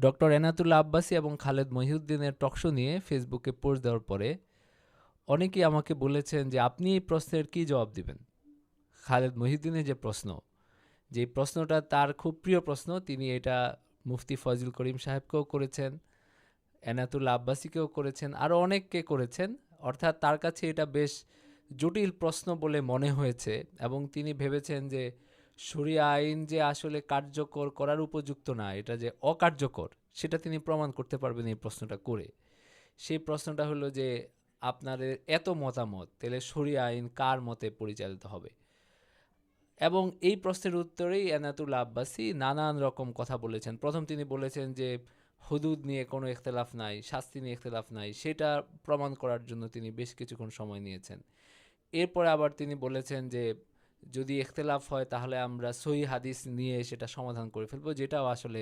Doctor Enayetullah Abbasi এবং Khaled মহিউদ্দিনের talk show নিয়ে ফেসবুকে পোস্ট দেওয়ার পরে অনেকেই আমাকে বলেছেন যে আপনি এই প্রশ্নের কী জবাব দিবেন। খালেদ মহিউদ্দিনের যে প্রশ্ন, যে প্রশ্নটা তার খুব প্রিয় প্রশ্ন, তিনি এটা মুফতি ফয়জুল করিম সাহেবকেও করেছেন, এনায়েতুল্লাহ আব্বাসীকেও করেছেন, আরও অনেককে করেছেন। অর্থাৎ তার কাছে এটা বেশ জটিল প্রশ্ন বলে মনে হয়েছে এবং তিনি ভেবেছেন যে শরিয়া আইন যে আসলে কার্যকর করার উপযুক্ত না, এটা যে অকার্যকর, সেটা তিনি প্রমাণ করতে পারবেন এই প্রশ্নটা করে। সেই প্রশ্নটা হলো যে আপনাদের এত মতামত, তাহলে শরিয়া আইন কার মতে পরিচালিত হবে? এবং এই প্রশ্নের উত্তরেই এনায়েতুল্লাহ আব্বাসী নানান রকম কথা বলেছেন। প্রথম তিনি বলেছেন যে হুদুদ নিয়ে কোনো ইখতিলাফ নাই, শাস্তি নিয়ে ইখতিলাফ নাই, সেটা প্রমাণ করার জন্য তিনি বেশ কিছুক্ষণ সময় নিয়েছেন। এরপরে আবার তিনি বলেছেন যে যদি ইখতিলাফ হয় তাহলে আমরা সহিহ হাদিস নিয়ে সেটা সমাধান করে ফেলবো, যেটাও আসলে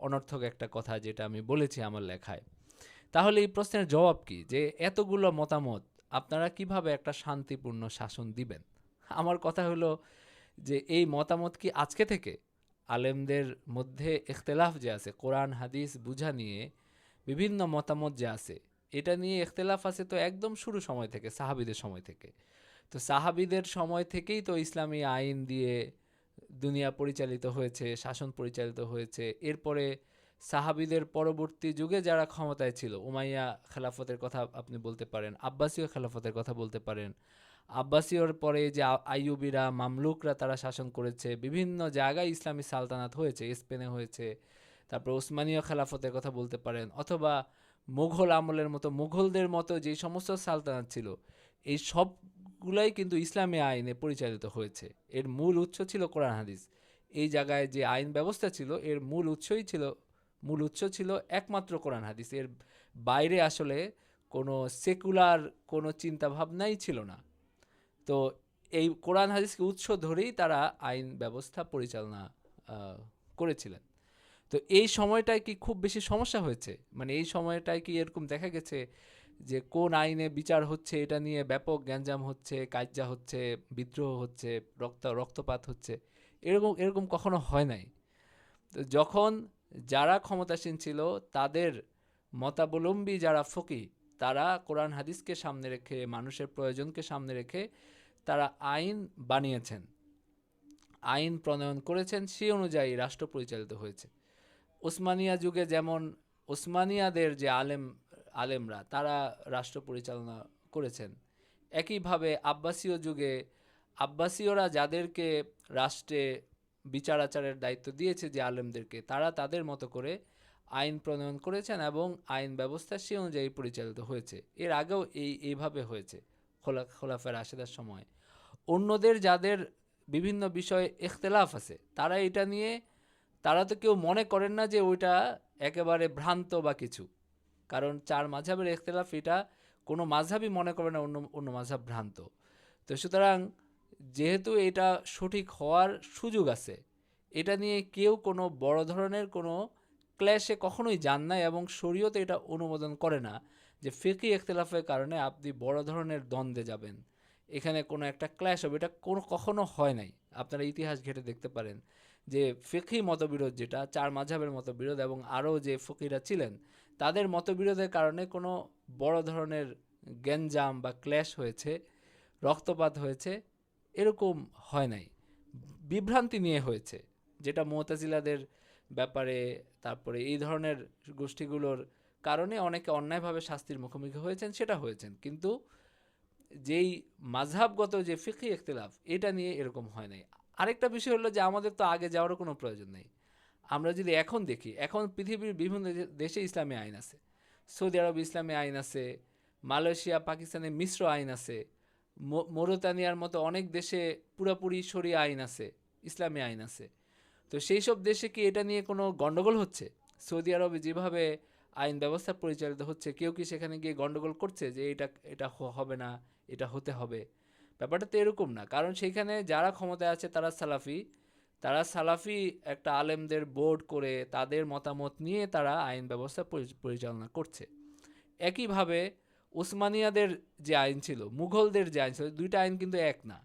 অনর্থক একটা কথা, যেটা আমি বলেছি আমার লেখায়। তাহলে এই প্রশ্নের জবাব কি, যে এতগুলো মতামত আপনারা কিভাবে একটা শান্তিপূর্ণ শাসন দিবেন? আমার কথা হলো যে এই মতামত কি আজকে থেকে? আলেমদের মধ্যে ইখতিলাফ যে আছে, কোরআন হাদিস বুঝা নিয়ে বিভিন্ন মতামত যে আছে, এটা নিয়ে ইখতিলাফ আছে তো একদম শুরু সময় থেকে, সাহাবীদের সময় থেকে। তো সাহাবীদের সময় থেকেই তো ইসলামী আইন দিয়ে দুনিয়া পরিচালিত হয়েছে, শাসন পরিচালিত হয়েছে। এরপরে সাহাবীদের পরবর্তী যুগে যারা ক্ষমতায় ছিল, উমাইয়া খেলাফতের কথা আপনি বলতে পারেন, আব্বাসীয় খেলাফতের কথা বলতে পারেন। আব্বাসীয়র পরে যে আইয়ুবিরা, মামলুকরা তারা শাসন করেছে, বিভিন্ন জায়গায় ইসলামী সালতানাত হয়েছে, স্পেনে হয়েছে। তারপর ওসমানীয় খেলাফতের কথা বলতে পারেন, অথবা মুঘল আমলের মতো, মুঘলদের মতো যে সমস্ত সালতানাত ছিল, এই সবগুলাই কিন্তু ইসলামী আইনে পরিচালিত হয়েছে। এর মূল উৎস ছিল কোরআন হাদিস। এই জায়গায় যে আইন ব্যবস্থা ছিল, এর মূল উৎস ছিল একমাত্র কোরআন হাদিস। এর বাইরে আসলে কোনো সেকুলার কোনো চিন্তাভাবনাই ছিল না। তো এই কোরআন হাদিসকে উৎস ধরেই তারা আইন ব্যবস্থা পরিচালনা করেছিলেন। তো এই সময়টায় কি খুব বেশি সমস্যা হয়েছে? মানে এই সময়টায় কি এরকম দেখা গেছে যে কোন আইনে বিচার হচ্ছে এটা নিয়ে ব্যাপক গ্যাঞ্জাম হচ্ছে, কাজ্জা হচ্ছে, বিদ্রোহ হচ্ছে, রক্তপাত হচ্ছে? এরকম এরকম কখনো হয় নাই। তো যখন যারা ক্ষমতাসীন ছিল, তাদের মতাবলম্বী যারা ফকিহ, তারা কোরআন হাদিসকে সামনে রেখে, মানুষের প্রয়োজনকে সামনে রেখে তারা আইন বানিয়েছেন, আইন প্রণয়ন করেছেন, সেই অনুযায়ী রাষ্ট্র পরিচালিত হয়েছে। ওসমানিয়া যুগে যেমন ওসমানিয়াদের যে আলেমরা তারা রাষ্ট্র পরিচালনা করেছেন, একইভাবে আব্বাসীয় যুগে আব্বাসীয়রা যাদেরকে রাষ্ট্রে বিচার আচারের দায়িত্ব দিয়েছে যে আলেমদেরকে, তারা তাদের মতো করে আইন প্রণয়ন করেছেন এবং আইন ব্যবস্থা সে অনুযায়ী পরিচালিত হয়েছে। এর আগেও এইভাবে হয়েছে খোলাফায়ে রাশেদার সময়। অন্যদের যাদের বিভিন্ন বিষয়ে ইখতিলাফ আছে, তারা এটা নিয়ে, তারা তো কেউ মনে করেন না যে ওইটা একেবারে ভ্রান্ত বা কিছু। কারণ চার মাযহাবের ইখতিলাফ, এটা কোনো মাযহাবই মনে করে না অন্য অন্য মাযহাব ভ্রান্ত। তো সুতরাং যেহেতু এটা সঠিক হওয়ার সুযোগ আছে, এটা নিয়ে কেউ কোনো বড় ধরনের কোনো ক্ল্যাশে কখনোই যান না, এবং শরীয়তে এটা অনুমোদন করে না যে ফিকহি ইখতিলাফের কারণে আপনি বড় ধরনের দ্বন্দ্বে যাবেন, এখানে কোনো একটা ক্ল্যাশ হবে, এটা কখনো হয় নাই। আপনারা ইতিহাস ঘেটে দেখতে পারেন যে ফিকহি মতবিরোধ, যেটা চার মাযহাবের মতবিরোধ, এবং আরও যে ফকিরা ছিলেন তাদের মতবিরোধের কারণে কোনো বড় ধরনের গ্যাঞ্জাম বা ক্ল্যাশ হয়েছে, রক্তপাত হয়েছে, এরকম হয় নাই। বিভ্রান্তি নিয়ে হয়েছে, যেটা মুতাজিলাদের ব্যাপারে, তারপরে এই ধরনের গোষ্ঠীগুলোর কারণে অনেকে অন্যায়ভাবে শাস্তির মুখোমুখি হয়েছেন, সেটা হয়েছেন। কিন্তু যেই মাযহাবগত যে ফিকহি ইখতিলাফ, এটা নিয়ে এরকম হয় নাই। আরেকটা বিষয় হলো যে আমাদের তো আগে যাওয়ারও কোনো প্রয়োজন নেই। আমরা যদি এখন দেখি, এখন পৃথিবীর বিভিন্ন দেশে ইসলামী আইন আছে। সৌদি আরব ইসলামী আইন আছে, মালয়েশিয়া, পাকিস্তানে মিশ্র আইন আছে, মৌরিতানিয়ার মতো অনেক দেশে পুরোপুরি শরিয়া আইন আছে, ইসলামী আইন আছে। তো সেই সব দেশে কি এটা নিয়ে কোনো গন্ডগোল হচ্ছে? সৌদি আরবে যেভাবে আইন ব্যবস্থা পরিচালিত হচ্ছে, কেউ কি সেখানে গিয়ে গন্ডগোল করছে যে এটা এটা হবে না, এটা হতে হবে? ব্যাপারটা তো এরকম না। কারণ সেইখানে যারা ক্ষমতায় আছে তারা সালাফি একটা আলেমদের বোর্ড করে তাদের মতামত নিয়ে তারা আইন ব্যবস্থা পরিচালনা করছে। একইভাবে উসমানিয়াদের যে আইন ছিল, মুঘলদের যে আইন ছিল, দুইটা আইন কিন্তু এক না।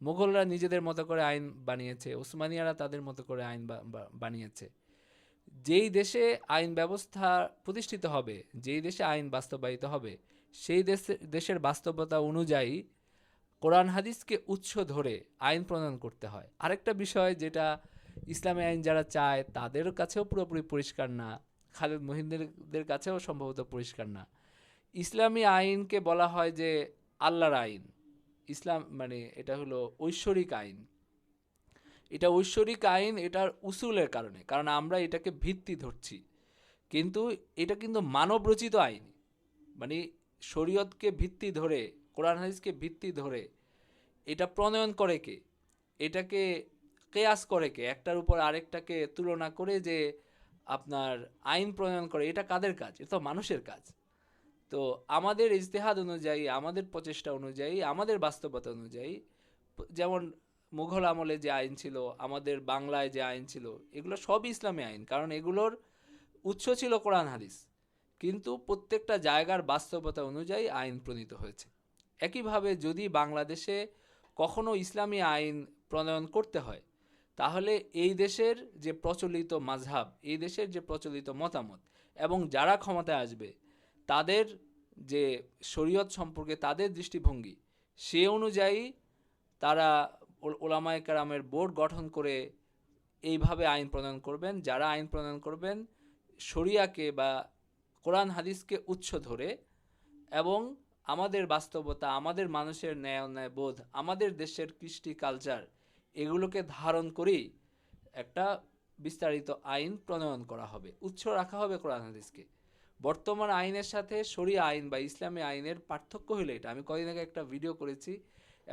মুঘলরা নিজেদের মতো করে আইন বানিয়েছে, উসমানিয়ারা তাদের মতো করে আইন বানিয়েছে। যেই দেশে আইন ব্যবস্থা প্রতিষ্ঠিত হবে, যেই দেশে আইন বাস্তবায়িত হবে, সেই দেশের বাস্তবতা অনুযায়ী কোরআন হাদিসকে উৎস ধরে আইন প্রণয়ন করতে হয়। আরেকটা বিষয় যেটা ইসলামী আইন যারা চায় তাদের কাছেও পুরোপুরি পরিষ্কার না, খালেদ মহিউদ্দিনের কাছেও সম্ভবত পরিষ্কার না। ইসলামী আইনকে বলা হয় যে আল্লাহর আইন। ইসলাম মানে এটা হলো ঐশ্বরিক আইন। এটা ঐশ্বরিক আইন এটার উসুলের কারণে, কারণ আমরা এটাকে ভিত্তি ধরছি, কিন্তু এটা কিন্তু মানবরচিত আইন। মানে শরীয়তকে ভিত্তি ধরে, কোরআন হাদিসকে ভিত্তি ধরে এটা প্রণয়ন করে কে, এটাকে কেয়াস করে কে, একটার উপর আরেকটাকে তুলনা করে যে আপনার আইন প্রণয়ন করে, এটা কাদের কাজ? এটা তো মানুষের কাজ। তো আমাদের ইজতেহাদ অনুযায়ী, আমাদের প্রচেষ্টা অনুযায়ী, আমাদের বাস্তবতা অনুযায়ী, যেমন মুঘল আমলে যে আইন ছিল, আমাদের বাংলায় যে আইন ছিল, এগুলো সবই ইসলামী আইন, কারণ এগুলোর উৎস ছিল কোরআন হাদিস, কিন্তু প্রত্যেকটা জায়গার বাস্তবতা অনুযায়ী আইন প্রণীত হয়েছে। একইভাবে যদি বাংলাদেশে কখনো ইসলামী আইন প্রণয়ন করতে হয়, তাহলে এই দেশের যে প্রচলিত মাযহাব, এই দেশের যে প্রচলিত মতামত, এবং যারা ক্ষমতায় আসবে তাদের যে শরীয়ত সম্পর্কে তাদের দৃষ্টিভঙ্গি, সে অনুযায়ী তারা ওলামায়ে কেরামের বোর্ড গঠন করে এইভাবে আইন প্রণয়ন করবেন। যারা আইন প্রণয়ন করবেন শরিয়াকে বা কোরআন হাদিসকে উৎস ধরে, এবং আমাদের বাস্তবতা, আমাদের মানুষের ন্যায় অন্যায় বোধ, আমাদের দেশের কৃষ্টি কালচার, এগুলোকে ধারণ করেই একটা বিস্তারিত আইন প্রণয়ন করা হবে। উৎস রাখা হবে কোরআন হাদিসকে। বর্তমান আইনের সাথে শরিয়া আইন বা ইসলামী আইনের পার্থক্য হলো এটা। আমি কদিন আগে একটা ভিডিও করেছি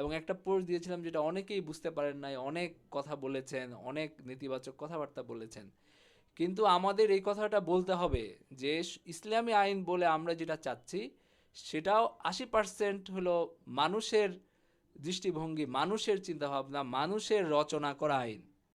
এবং একটা পোস্ট দিয়েছিলাম, যেটা অনেকেই বুঝতে পারেন নাই, অনেক কথা বলেছেন, অনেক নেতিবাচক কথাবার্তা বলেছেন। কিন্তু আমাদের এই কথাটা বলতে হবে যে ইসলামী আইন বলে আমরা যেটা চাচ্ছি, সেটাও 80% হলো মানুষের দৃষ্টিভঙ্গি, মানুষের চিন্তাভাবনা, মানুষের রচনা করা আইন।